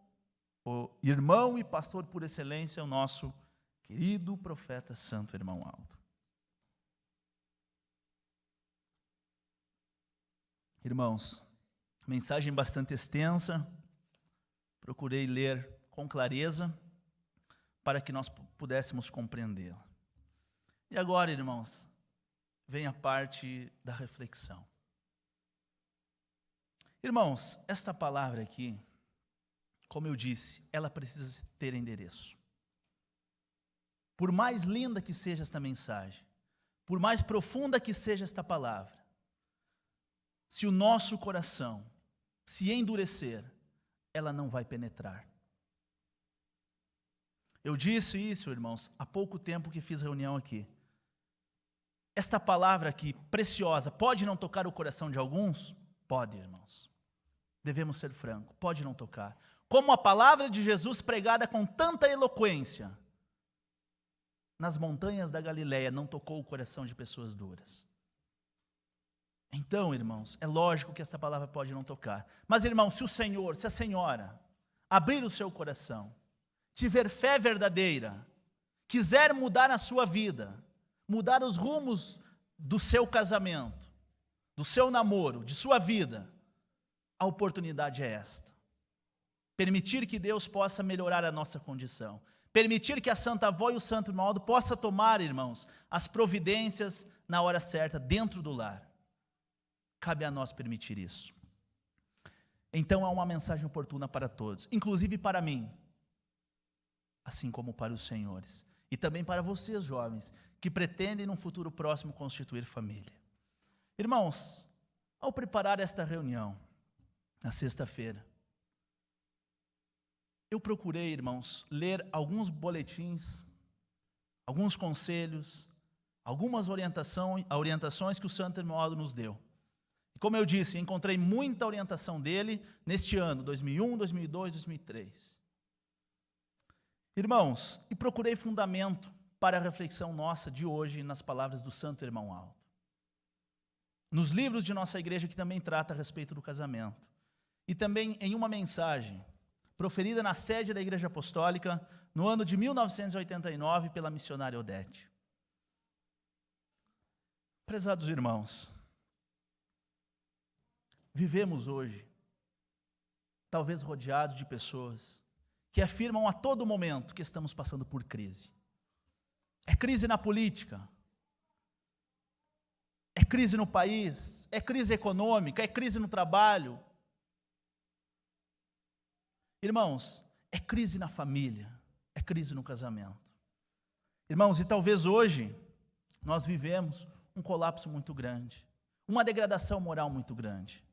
o irmão e pastor por excelência o nosso querido profeta Santo Irmão Aldo. Irmãos, mensagem bastante extensa, procurei ler com clareza para que nós pudéssemos compreendê-la. E agora, irmãos, vem a parte da reflexão. Irmãos, esta palavra aqui, como eu disse, ela precisa ter endereço. Por mais linda que seja esta mensagem, por mais profunda que seja esta palavra, se o nosso coração se endurecer, ela não vai penetrar. Eu disse isso, irmãos, há pouco tempo que fiz reunião aqui. Esta palavra aqui, preciosa, pode não tocar o coração de alguns? Pode, irmãos. Devemos ser francos, pode não tocar. Como a palavra de Jesus pregada com tanta eloquência, nas montanhas da Galileia não tocou o coração de pessoas duras. Então, irmãos, é lógico que essa palavra pode não tocar. Mas, irmãos, se o Senhor, se a senhora abrir o seu coração, tiver fé verdadeira, quiser mudar a sua vida, mudar os rumos do seu casamento, do seu namoro, de sua vida, a oportunidade é esta. Permitir que Deus possa melhorar a nossa condição. Permitir que a Santa Avó e o Santo Irmão Aldo possa tomar, irmãos, as providências na hora certa, dentro do lar. cabe a nós permitir isso. Então é uma mensagem oportuna para todos, inclusive para mim, assim como para os senhores, e também para vocês, jovens, que pretendem num futuro próximo constituir família. Irmãos, ao preparar esta reunião, na sexta-feira, eu procurei, irmãos, ler alguns boletins, alguns conselhos, algumas orientações que o Santo Irmão Aldo nos deu. E como eu disse, encontrei muita orientação dele neste ano, 2001, 2002, 2003. Irmãos, e procurei fundamento para a reflexão nossa de hoje nas palavras do Santo Irmão Aldo. Nos livros de nossa igreja que também trata a respeito do casamento. E também em uma mensagem proferida na sede da Igreja Apostólica no ano de 1989 pela missionária Odete. Prezados irmãos, vivemos hoje, talvez rodeados de pessoas que afirmam a todo momento que estamos passando por crise. É crise na política, é crise no país, é crise econômica, é crise no trabalho. Irmãos, é crise na família, é crise no casamento. Irmãos, e talvez hoje nós vivemos um colapso muito grande, uma degradação moral muito grande.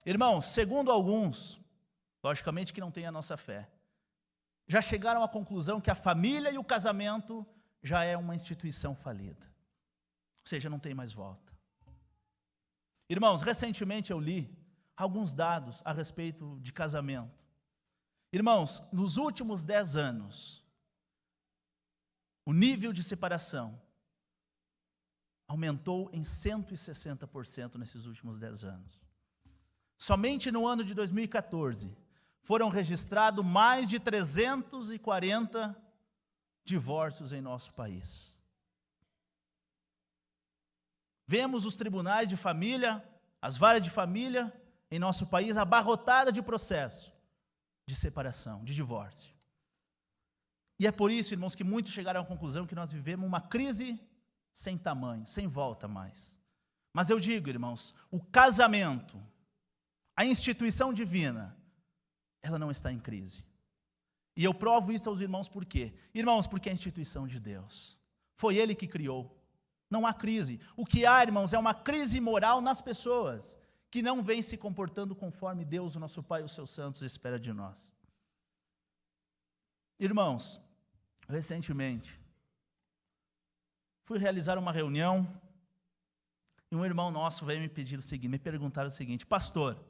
Irmãos, segundo alguns, logicamente que não têm a nossa fé, já chegaram à conclusão que a família e o casamento já é uma instituição falida. Ou seja, não tem mais volta. Irmãos, recentemente eu li alguns dados a respeito de casamento. Irmãos, nos últimos 10 anos, o nível de separação aumentou em 160% nesses últimos 10 anos. Somente no ano de 2014, foram registrados mais de 340 divórcios em nosso país. Vemos os tribunais de família, as varas de família em nosso país abarrotadas de processo de separação, de divórcio. E é por isso, irmãos, que muitos chegaram à conclusão que nós vivemos uma crise sem tamanho, sem volta mais. Mas eu digo, irmãos, o casamento, a instituição divina, ela não está em crise. E eu provo isso aos irmãos por quê? Irmãos, porque é a instituição de Deus. Foi Ele que criou. Não há crise. O que há, irmãos, é uma crise moral nas pessoas que não vêm se comportando conforme Deus, o nosso Pai e os seus santos, espera de nós. Irmãos, recentemente, fui realizar uma reunião e um irmão nosso veio me pedir o seguinte, me perguntar o seguinte: pastor,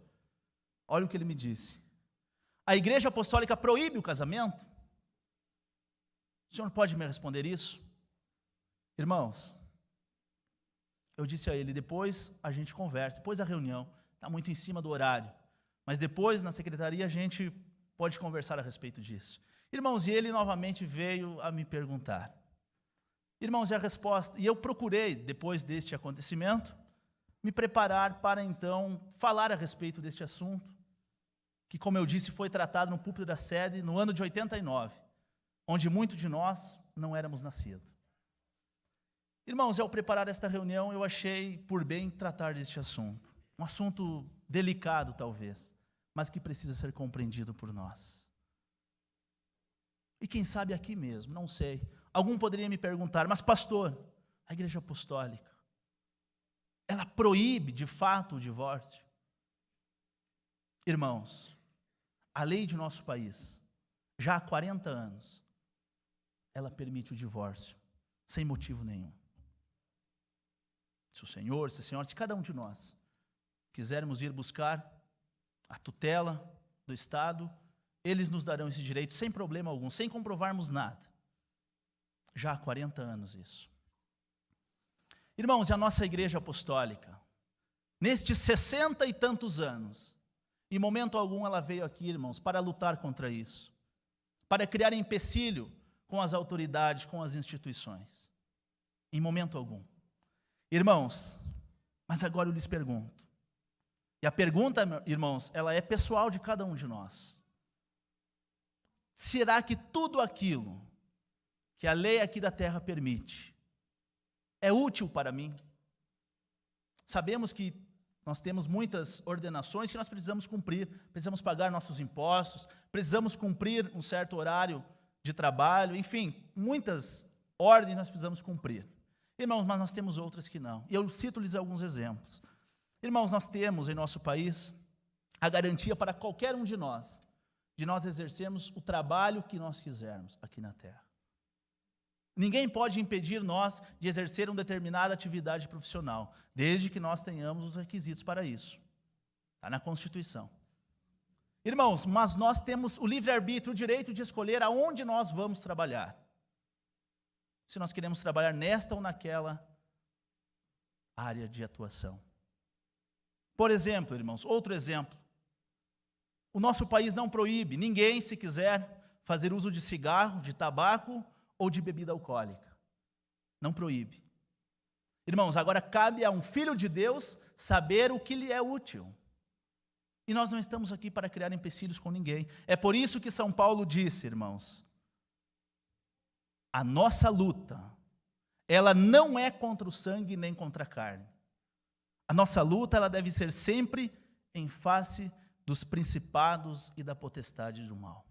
olha o que ele me disse. A Igreja Apostólica proíbe o casamento? O senhor pode me responder isso? Irmãos, eu disse a ele, depois a gente conversa, depois da reunião, está muito em cima do horário, mas depois na secretaria a gente pode conversar a respeito disso. Irmãos, e ele novamente veio a me perguntar. Irmãos, e a resposta, e eu procurei, depois deste acontecimento, me preparar para então falar a respeito deste assunto, que, como eu disse, foi tratado no púlpito da sede no ano de 89, onde muitos de nós não éramos nascidos. Irmãos, ao preparar esta reunião, eu achei por bem tratar deste assunto. Um assunto delicado, talvez, mas que precisa ser compreendido por nós. E quem sabe aqui mesmo, não sei. Algum poderia me perguntar, mas pastor, a Igreja Apostólica, ela proíbe de fato o divórcio? Irmãos, a lei de nosso país, já há 40 anos, ela permite o divórcio, sem motivo nenhum. Se o senhor, se a senhora, se cada um de nós quisermos ir buscar a tutela do Estado, eles nos darão esse direito sem problema algum, sem comprovarmos nada. Já há 40 anos isso. Irmãos, e a nossa Igreja Apostólica, nestes 60 e tantos anos, em momento algum ela veio aqui, irmãos, para lutar contra isso, para criar empecilho com as autoridades, com as instituições. Em momento algum. Irmãos, mas agora eu lhes pergunto, e a pergunta, irmãos, ela é pessoal de cada um de nós. Será que tudo aquilo que a lei aqui da terra permite é útil para mim? Sabemos que Nós temos muitas ordenações que nós precisamos cumprir, precisamos pagar nossos impostos, precisamos cumprir um certo horário de trabalho, enfim, muitas ordens nós precisamos cumprir. Irmãos, mas nós temos outras que não. E eu cito-lhes alguns exemplos. Irmãos, nós temos em nosso país a garantia para qualquer um de nós exercermos o trabalho que nós quisermos aqui na terra. Ninguém pode impedir nós de exercer uma determinada atividade profissional, desde que nós tenhamos os requisitos para isso. Está na Constituição. Irmãos, mas nós temos o livre-arbítrio, o direito de escolher aonde nós vamos trabalhar. Se nós queremos trabalhar nesta ou naquela área de atuação. Por exemplo, irmãos, outro exemplo. O nosso país não proíbe ninguém, se quiser, fazer uso de cigarro, de tabaco ou de bebida alcoólica. Não proíbe. Irmãos, agora cabe a um filho de Deus saber o que lhe é útil. E nós não estamos aqui para criar empecilhos com ninguém. É por isso que São Paulo disse, irmãos, a nossa luta, ela não é contra o sangue nem contra a carne. A nossa luta, ela deve ser sempre em face dos principados e da potestade do mal.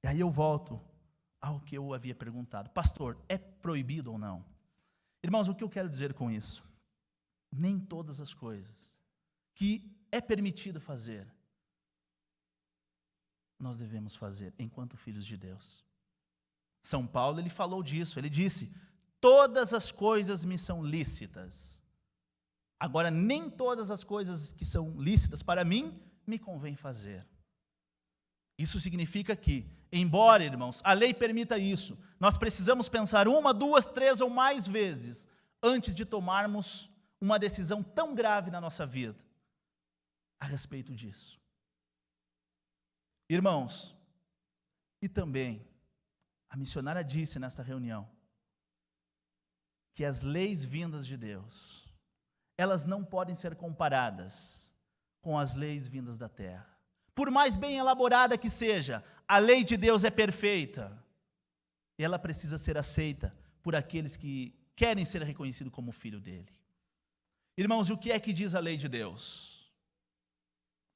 E aí eu volto ao que eu havia perguntado. Pastor, é proibido ou não? Irmãos, o que eu quero dizer com isso? Nem todas as coisas que é permitido fazer, nós devemos fazer enquanto filhos de Deus. São Paulo, ele falou disso, ele disse, todas as coisas me são lícitas. Agora, nem todas as coisas que são lícitas para mim, me convém fazer. Isso significa que, embora, irmãos, a lei permita isso, nós precisamos pensar 1, 2, 3 ou mais vezes antes de tomarmos uma decisão tão grave na nossa vida a respeito disso. Irmãos, e também a missionária disse nesta reunião que as leis vindas de Deus, elas não podem ser comparadas com as leis vindas da terra. Por mais bem elaborada que seja, a lei de Deus é perfeita. E ela precisa ser aceita por aqueles que querem ser reconhecidos como filho dele. Irmãos, e o que é que diz a lei de Deus?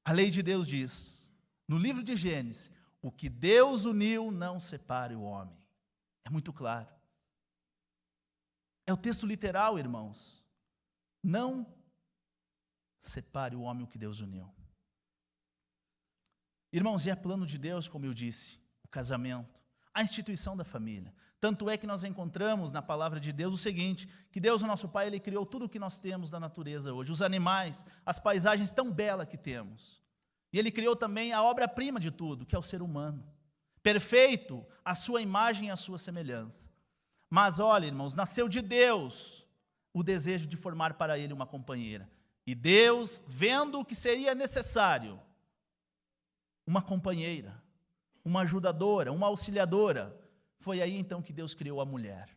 A lei de Deus diz, no livro de Gênesis, o que Deus uniu não separe o homem. É muito claro. É o texto literal, irmãos. Não separe o homem o que Deus uniu. Irmãos, e é plano de Deus, como eu disse, o casamento, a instituição da família. Tanto é que nós encontramos na palavra de Deus o seguinte, que Deus, o nosso Pai, Ele criou tudo o que nós temos da natureza hoje, os animais, as paisagens tão belas que temos. E Ele criou também a obra-prima de tudo, que é o ser humano. Perfeito, a sua imagem e a sua semelhança. Mas olha, irmãos, nasceu de Deus o desejo de formar para ele uma companheira. E Deus, vendo o que seria necessário, uma companheira, uma ajudadora, uma auxiliadora, foi aí então que Deus criou a mulher.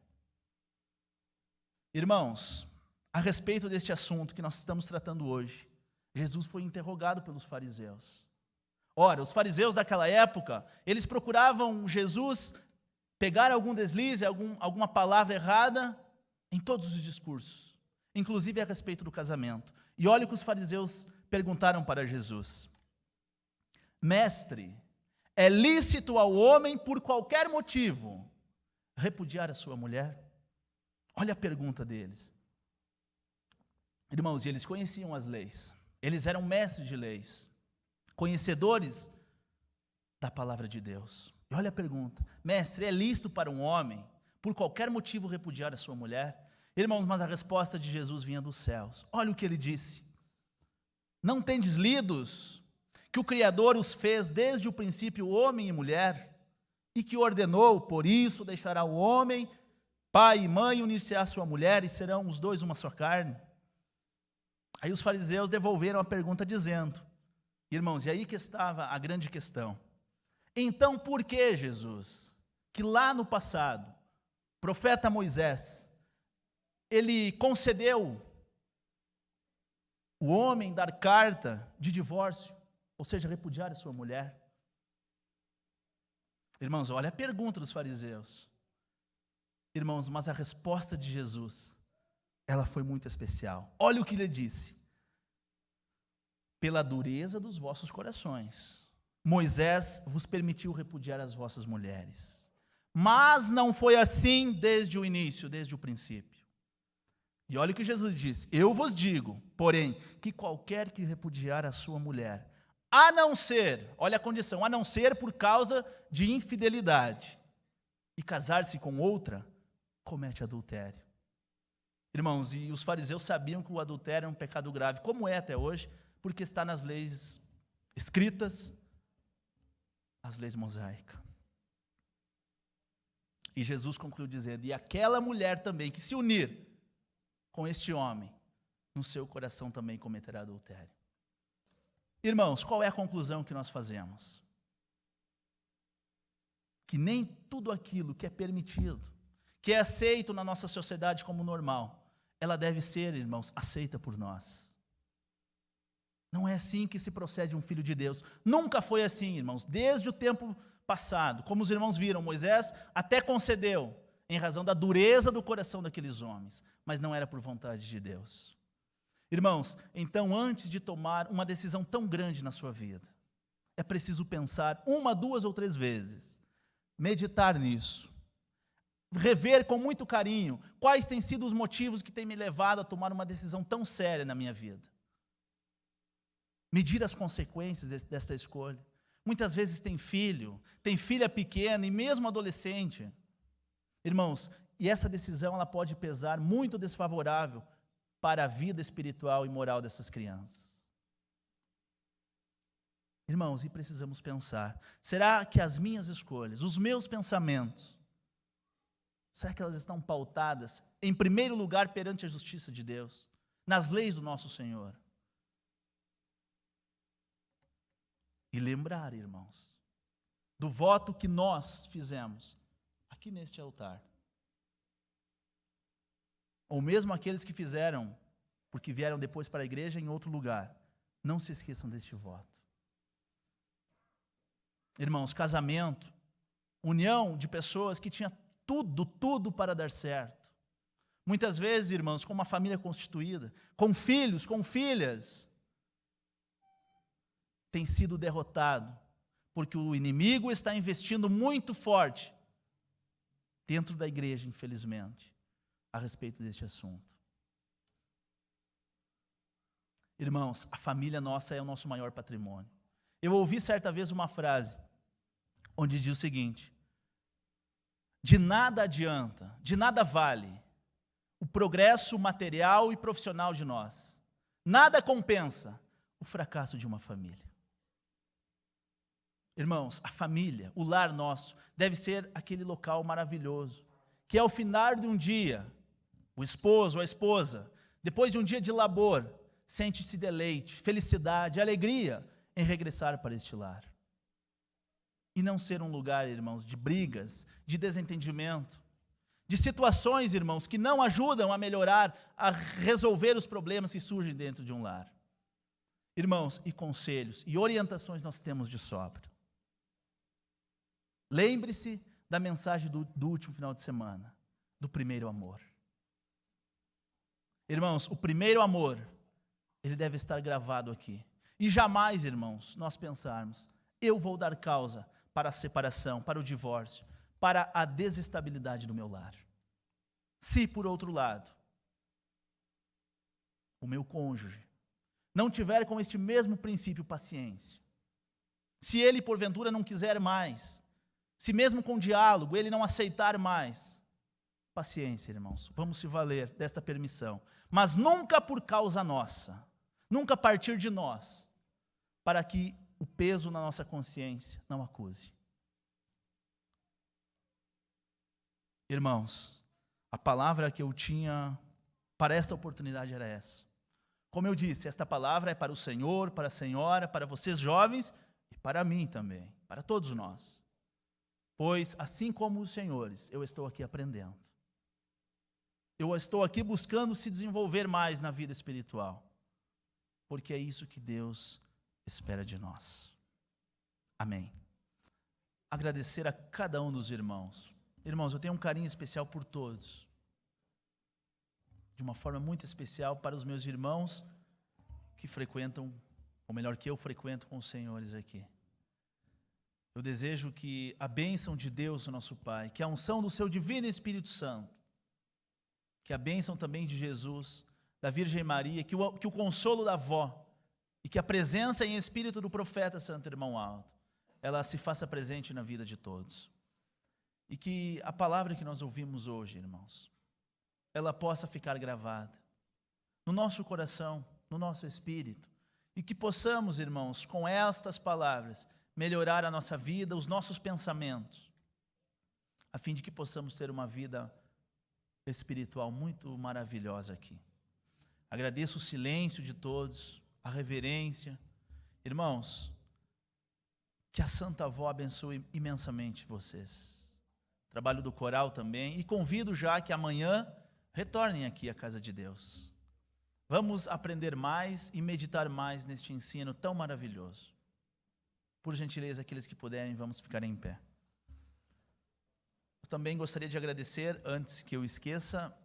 Irmãos, a respeito deste assunto que nós estamos tratando hoje, Jesus foi interrogado pelos fariseus. Ora, os fariseus daquela época, eles procuravam Jesus pegar algum deslize, alguma palavra errada em todos os discursos, inclusive a respeito do casamento. E olha o que os fariseus perguntaram para Jesus. Mestre, é lícito ao homem, por qualquer motivo, repudiar a sua mulher? Olha a pergunta deles. Irmãos, e eles conheciam as leis. Eles eram mestres de leis, conhecedores da palavra de Deus. E olha a pergunta. Mestre, é lícito para um homem, por qualquer motivo, repudiar a sua mulher? Irmãos, mas a resposta de Jesus vinha dos céus. Olha o que ele disse. Não tendes lidos que o Criador os fez desde o princípio homem e mulher, e que ordenou, por isso deixará o homem, pai e mãe, unir-se à sua mulher, e serão os dois uma só carne? Aí os fariseus devolveram a pergunta dizendo, irmãos, e aí que estava a grande questão. Então por que, Jesus, que lá no passado, o profeta Moisés, ele concedeu o homem dar carta de divórcio, ou seja, repudiar a sua mulher? Irmãos, olha a pergunta dos fariseus. Irmãos, mas a resposta de Jesus ela foi muito especial. Olha o que ele disse: pela dureza dos vossos corações, Moisés vos permitiu repudiar as vossas mulheres. Mas não foi assim desde o início, desde o princípio. E olha o que Jesus disse: eu vos digo, porém, que qualquer que repudiar a sua mulher, a não ser, olha a condição, a não ser por causa de infidelidade, e casar-se com outra, comete adultério. Irmãos, e os fariseus sabiam que o adultério é um pecado grave, como é até hoje, porque está nas leis escritas, as leis mosaicas. E Jesus concluiu dizendo: e aquela mulher também que se unir com este homem, no seu coração também cometerá adultério. Irmãos, qual é a conclusão que nós fazemos? Que nem tudo aquilo que é permitido, que é aceito na nossa sociedade como normal, ela deve ser, irmãos, aceita por nós. Não é assim que se procede um filho de Deus. Nunca foi assim, irmãos. Desde o tempo passado, como os irmãos viram, Moisés até concedeu, em razão da dureza do coração daqueles homens, mas não era por vontade de Deus. Irmãos, então, antes de tomar uma decisão tão grande na sua vida, é preciso pensar 1, 2 ou 3 vezes, meditar nisso, rever com muito carinho quais têm sido os motivos que têm me levado a tomar uma decisão tão séria na minha vida. Medir as consequências desta escolha. Muitas vezes tem filha pequena e mesmo adolescente. Irmãos, e essa decisão ela pode pesar muito desfavorável para a vida espiritual e moral dessas crianças. Irmãos, e precisamos pensar, será que as minhas escolhas, os meus pensamentos, será que elas estão pautadas, em primeiro lugar, perante a justiça de Deus, nas leis do nosso Senhor? E lembrar, irmãos, do voto que nós fizemos aqui neste altar. Ou mesmo aqueles que fizeram, porque vieram depois para a igreja em outro lugar, não se esqueçam deste voto. Irmãos, casamento, união de pessoas que tinha tudo para dar certo. Muitas vezes, irmãos, com uma família constituída, com filhos, com filhas, tem sido derrotado, porque o inimigo está investindo muito forte dentro da igreja, infelizmente, a respeito deste assunto. Irmãos, a família nossa é o nosso maior patrimônio. Eu ouvi certa vez uma frase, onde diz o seguinte: de nada adianta, de nada vale o progresso material e profissional de nós. Nada compensa o fracasso de uma família. Irmãos, a família, o lar nosso, deve ser aquele local maravilhoso, que ao final de um dia, o esposo ou a esposa, depois de um dia de labor, sente-se deleite, felicidade, alegria em regressar para este lar. E não ser um lugar, irmãos, de brigas, de desentendimento, de situações, irmãos, que não ajudam a melhorar, a resolver os problemas que surgem dentro de um lar. Irmãos, e conselhos e orientações nós temos de sobra. Lembre-se da mensagem do último final de semana, do primeiro amor. Irmãos, o primeiro amor, ele deve estar gravado aqui. E jamais, irmãos, nós pensarmos, eu vou dar causa para a separação, para o divórcio, para a desestabilidade do meu lar. Se, por outro lado, o meu cônjuge não tiver com este mesmo princípio paciência, se ele, porventura, não quiser mais, se mesmo com diálogo ele não aceitar mais, paciência, irmãos, vamos se valer desta permissão, mas nunca por causa nossa, nunca a partir de nós, para que o peso na nossa consciência não acuse. Irmãos, a palavra que eu tinha para esta oportunidade era essa. Como eu disse, esta palavra é para o Senhor, para a senhora, para vocês jovens e para mim também, para todos nós. Pois, assim como os senhores, eu estou aqui aprendendo. Eu estou aqui buscando se desenvolver mais na vida espiritual. Porque é isso que Deus espera de nós. Amém. Agradecer a cada um dos irmãos. Irmãos, eu tenho um carinho especial por todos. de uma forma muito especial para os meus irmãos que frequentam, ou melhor, que eu frequento com os senhores aqui. Eu desejo que a bênção de Deus, o nosso Pai, que a unção do seu divino Espírito Santo, que a bênção também de Jesus, da Virgem Maria, que o consolo da avó, e que a presença em espírito do profeta Santo Irmão Aldo, ela se faça presente na vida de todos. E que a palavra que nós ouvimos hoje, irmãos, ela possa ficar gravada no nosso coração, no nosso espírito, e que possamos, irmãos, com estas palavras, melhorar a nossa vida, os nossos pensamentos, a fim de que possamos ter uma vida espiritual muito maravilhosa aqui. Agradeço o silêncio de todos, a reverência. Irmãos, que a Santa Avó abençoe imensamente vocês. Trabalho do coral também, e convido já que amanhã retornem aqui à casa de Deus. Vamos aprender mais e meditar mais neste ensino tão maravilhoso. Por gentileza, aqueles que puderem, vamos ficar em pé. Eu também gostaria de agradecer, antes que eu esqueça,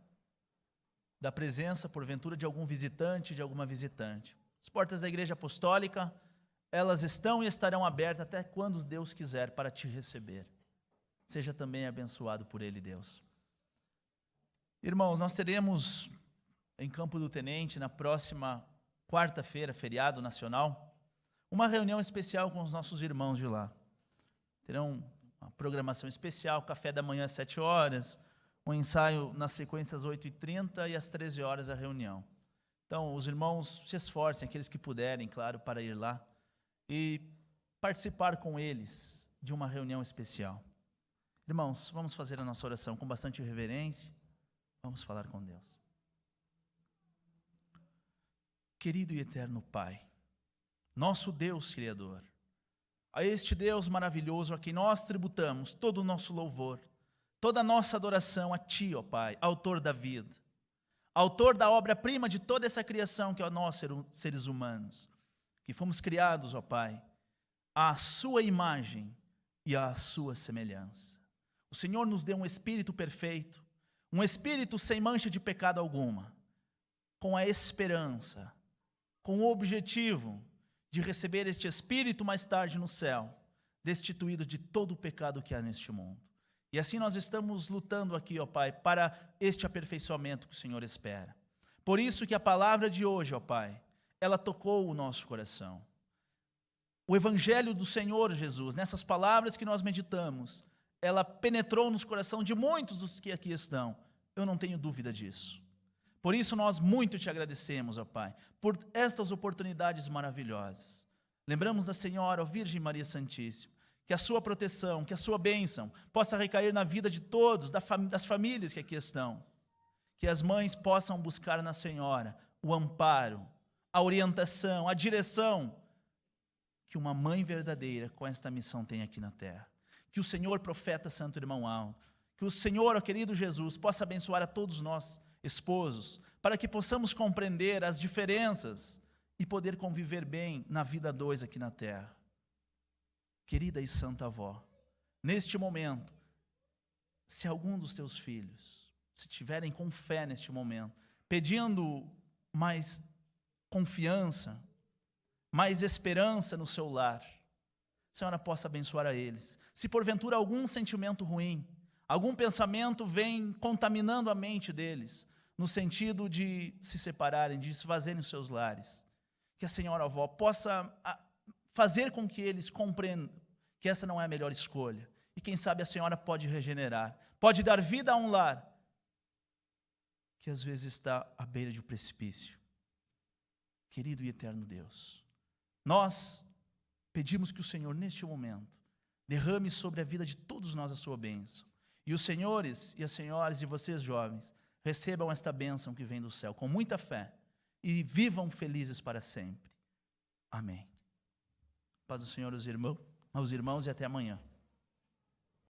da presença, porventura, de algum visitante, de alguma visitante. As portas da Igreja Apostólica, elas estão e estarão abertas até quando Deus quiser para te receber. Seja também abençoado por Ele, Deus. Irmãos, nós teremos em Campo do Tenente, na próxima quarta-feira, feriado nacional, uma reunião especial com os nossos irmãos de lá. Terão uma programação especial, café da manhã às 7 horas, um ensaio na sequência às 8h30 e às 13 horas a reunião. Então, os irmãos se esforcem, aqueles que puderem, claro, para ir lá e participar com eles de uma reunião especial. Irmãos, vamos fazer a nossa oração com bastante reverência, vamos falar com Deus. Querido e eterno Pai, nosso Deus Criador, a este Deus maravilhoso a quem nós tributamos todo o nosso louvor, toda a nossa adoração a Ti, ó Pai, autor da vida, autor da obra-prima de toda essa criação que é nós, seres humanos, que fomos criados, ó Pai, à Sua imagem e à Sua semelhança. O Senhor nos deu um espírito perfeito, um espírito sem mancha de pecado alguma, com a esperança, com o objetivo de receber este espírito mais tarde no céu, destituído de todo o pecado que há neste mundo. E assim nós estamos lutando aqui, ó Pai, para este aperfeiçoamento que o Senhor espera. Por isso que a palavra de hoje, ó Pai, ela tocou o nosso coração. O Evangelho do Senhor Jesus, nessas palavras que nós meditamos, ela penetrou nos corações de muitos dos que aqui estão. Eu não tenho dúvida disso. Por isso nós muito te agradecemos, ó Pai, por estas oportunidades maravilhosas. Lembramos da Senhora, ó Virgem Maria Santíssima, que a sua proteção, que a sua bênção possa recair na vida de todos, das famílias que aqui estão. Que as mães possam buscar na Senhora o amparo, a orientação, a direção que uma mãe verdadeira com esta missão tem aqui na terra. Que o Senhor, profeta Santo Irmão Aldo, que o Senhor, ó querido Jesus, possa abençoar a todos nós, esposos, para que possamos compreender as diferenças e poder conviver bem na vida a dois aqui na terra. Querida e santa avó, neste momento, se algum dos teus filhos, se tiverem com fé neste momento, pedindo mais confiança, mais esperança no seu lar, a Senhora possa abençoar a eles. Se porventura algum sentimento ruim, algum pensamento vem contaminando a mente deles, no sentido de se separarem, de se fazerem os seus lares, que a Senhora avó possa fazer com que eles compreendam que essa não é a melhor escolha. E quem sabe a Senhora pode regenerar, pode dar vida a um lar que às vezes está à beira de um precipício. Querido e eterno Deus, nós pedimos que o Senhor, neste momento, derrame sobre a vida de todos nós a sua bênção. E os senhores e as senhoras e vocês jovens, recebam esta bênção que vem do céu, com muita fé, e vivam felizes para sempre. Amém. Paz do Senhor aos irmãos e até amanhã.